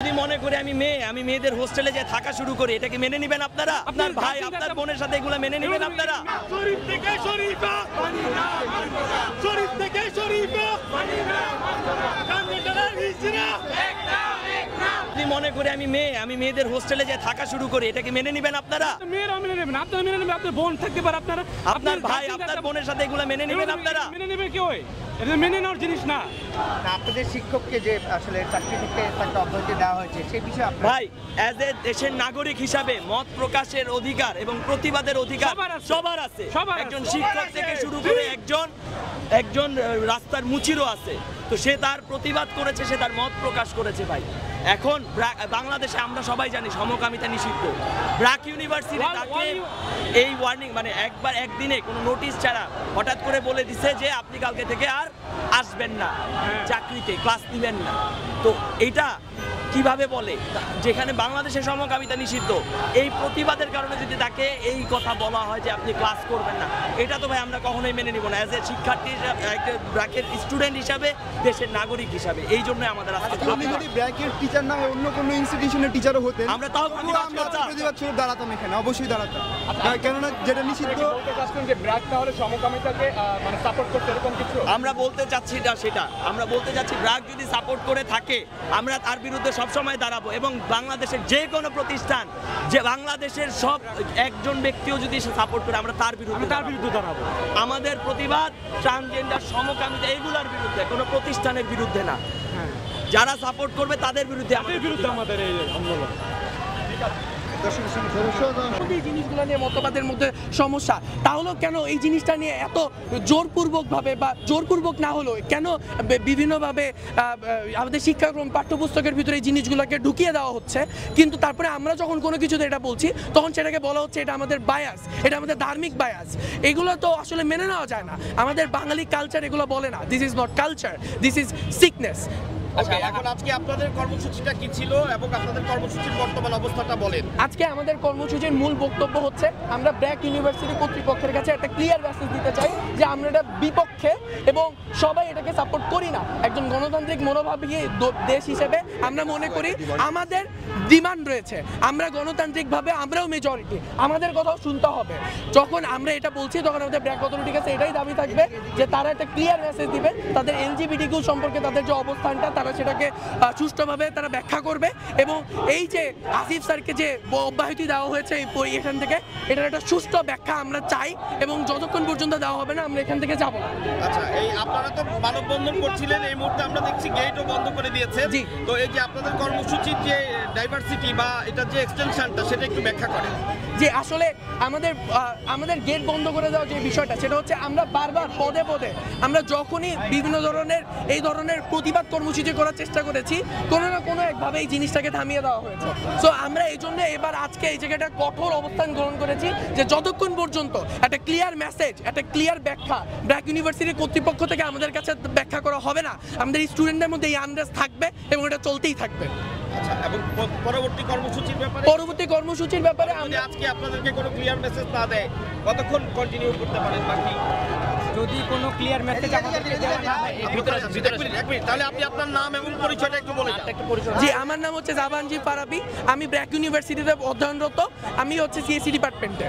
যদি মনে করে আমি মেয়েদের হোস্টেলে যে থাকা শুরু করি, এটা কি মেনে নেবেন আপনারা? আপনার ভাই আপনার বোনের সাথে এগুলো মেনে নেবেন আপনারা? শরীফ থেকে শরীফা মানি না, শরীফ থেকে শরীফা মানি না, কান্দাটার হিজরা যদি মনে করে আমি মেয়েদের হোস্টেলে যে থাকা শুরু করি, এটা কি মেনে নেবেন আপনারা? মেয়েরা মেনে নেবেন, আপনারা মেনে নেবেন, আপনার বোন থাকতে পারে, আপনার ভাই আপনার বোনের সাথে এগুলো মেনে নেবেন আপনারা? মেনে নেবে কেউ? এটা মেনে নেওয়ার জিনিস না। আপনাদের শিক্ষককে যে আসলে চাকরি থেকে তাকে অব্যাহতি দেওয়া হয়েছে সেই বিষয়ে ভাই অ্যাজ এ দেশের নাগরিক হিসাবে মত প্রকাশের অধিকার এবং প্রতিবাদের অধিকার সবার আছে। একজন শিক্ষক থেকে শুরু করে একজন রাস্তার মুচিরও আছে। তো সে তার প্রতিবাদ করেছে, সে তার মত প্রকাশ করেছে। ভাই এখন বাংলাদেশে আমরা সবাই জানি সমকামিতা নিষিদ্ধ। ব্র্যাক ইউনিভার্সিটি তাকে এই ওয়ার্নিং মানে একদিনে কোনো নোটিশ ছাড়া হঠাৎ করে বলে দিছে যে আপনি কালকে থেকে আর আসবেন না চাকরিতে, ক্লাস নেবেন না। তো এইটা কিভাবে বলে, যেখানে বাংলাদেশে সমকামিতা নিষিদ্ধ, এই প্রতিবাদের কারণে যদি তাকে এই কথা বলা হয় যে আপনি ক্লাস করবেন না, এটা তো ভাই আমরা কখনোই মেনে নিব না। অ্যাজ এ শিক্ষার্থী, ব্র্যাকের স্টুডেন্ট হিসাবে, দেশের নাগরিক হিসাবে, এই জন্য আমাদের আপনি যদি ব্র্যাকের টিচার না হয় অন্য কোনো ইনস্টিটিউশনের টিচারও হতেন, আমরা তাও প্রতিবাদ স্বরূপ দাঁড়াতাম এখানে, অবশ্যই দাঁড়াতাম। কেননা যেটা নিষিদ্ধ, যে ব্র্যাক তাহলে সমকামিতাকে মানে সাপোর্ট করতে এরকম কিছু আমরা বলতে চাচ্ছি না। সেটা আমরা বলতে চাচ্ছি, ব্র্যাক যদি সাপোর্ট করে থাকে আমরা তার বিরুদ্ধে সবসময় দাঁড়াবো। এবং বাংলাদেশের যে কোনো প্রতিষ্ঠান, যে বাংলাদেশের সব একজন ব্যক্তিও যদি সাপোর্ট করে, আমরা তার বিরুদ্ধে দাঁড়াবো। আমাদের প্রতিবাদ ট্রান্সজেন্ডার, সমকামিতা এগুলোর বিরুদ্ধে, কোনো প্রতিষ্ঠানের বিরুদ্ধে না। যারা সাপোর্ট করবে তাদের বিরুদ্ধে আমাদের এই আন্দোলন। এই জিনিসগুলো নিয়ে মতবাদের মধ্যে সমস্যা, তাহলেও কেন এই জিনিসটা নিয়ে এত জোরপূর্বকভাবে, বা জোরপূর্বক না হলেও কেন বিভিন্নভাবে আমাদের শিক্ষাক্রম পাঠ্যপুস্তকের ভিতরে এই জিনিসগুলোকে ঢুকিয়ে দেওয়া হচ্ছে, কিন্তু তারপরে আমরা যখন কোনো কিছুতে এটা বলছি তখন সেটাকে বলা হচ্ছে এটা আমাদের বায়াস, এটা আমাদের ধার্মিক বায়াস। এগুলো তো আসলে মেনে নেওয়া যায় না। আমাদের বাঙালি কালচার এগুলো বলে না। This is not culture, this is sickness. এখন আজকে আপনাদের কর্মসূচিটা কি ছিল এবং আপনাদের কর্মসূচির বর্তমান অবস্থাটা বলেন। আজকে আমাদের কর্মসূচির মূল বক্তব্য হচ্ছে আমরা ব্র্যাক ইউনিভার্সিটি কর্তৃপক্ষের কাছে একটা ক্লিয়ার মেসেজ দিতে চাই যে আমরা এটা বিপক্ষে এবং সবাই এটাকে সাপোর্ট করি না। একজন গণতান্ত্রিক মনোভাবী দেশ হিসেবে আমরা মনে করি আমাদের ডিমান্ড রয়েছে, আমরা গণতান্ত্রিকভাবে আমরাও মেজরিটি, আমাদের কথাও শুনতে হবে। যখন আমরা এটা বলছি তখন আমাদের ব্র্যাক অথরিটির কাছে এটাই দাবি থাকবে যে তারা একটা ক্লিয়ার মেসেজ দিবে, তাদের এলজিবিটিকিউ সম্পর্কে তাদের যে অবস্থানটা তারা সেটাকে সুষ্ঠুভাবে তারা ব্যাখ্যা করবে। এবং এই যে আসিফ স্যারকে যে অব্যাহতি দেওয়া হয়েছে এখান থেকে, এটার একটা সুষ্ঠু ব্যাখ্যা আমরা চাই এবং যতক্ষণ পর্যন্ত দেওয়া হবে না আমরা এখান থেকে যাব না। আচ্ছা, এই আপনারা তো মানববন্ধন করছিলেন, এই মুহূর্তে আমরা দেখছি গেটও বন্ধ করে দিয়েছে। জি। তো এই যে আপনাদের কর্মসূচির যে ডাইভার্সিটি বা এটার যে এক্সটেনশনটা, সেটা একটু ব্যাখ্যা করেন। যে আসলে আমাদের গেট বন্ধ করে দেওয়ার যে বিষয়টা, সেটা হচ্ছে আমরা বারবার পদে পদে আমরা যখনই বিভিন্ন ধরনের এই ধরনের প্রতিবাদ কর্মসূচি করার চেষ্টা করেছি, কোনো না কোনো একভাবে এই জিনিসটাকে থামিয়ে দেওয়া হয়েছে। সো আমরা এই জন্য এবার আজকে এই জায়গাটা কঠোর অবস্থান গ্রহণ করেছি যে যতক্ষণ পর্যন্ত একটা ক্লিয়ার মেসেজ, একটা ক্লিয়ার ব্যাখ্যা ব্র্যাক ইউনিভার্সিটির কর্তৃপক্ষ থেকে আমাদের কাছে ব্যাখ্যা করা হবে না, আমাদের স্টুডেন্টদের মধ্যে এই আনরেস্ট থাকবে এবং এটা চলতেই থাকবে। আচ্ছা, এবং পরবর্তী কর্মসূচির ব্যাপারে আমরা আজকে আপনাদেরকে কোনো ক্লিয়ার মেসেজ না দেয়, কতক্ষণ কন্টিনিউ করতে পারেন? বাকি যদি কোনো ক্লিয়ার মেসেজ আমাদেরকে দেওয়া না হয়, এক মিনিট, তাহলে আপনি আপনার নাম এবং পরিচয়টা একটু বলে যান। জি, আমার নাম হচ্ছে জাবানজি ফারাবি, আমি ব্র্যাক ইউনিভার্সিটিতে অধ্যয়নরত, আমি হচ্ছে সিএসসি ডিপার্টমেন্টে।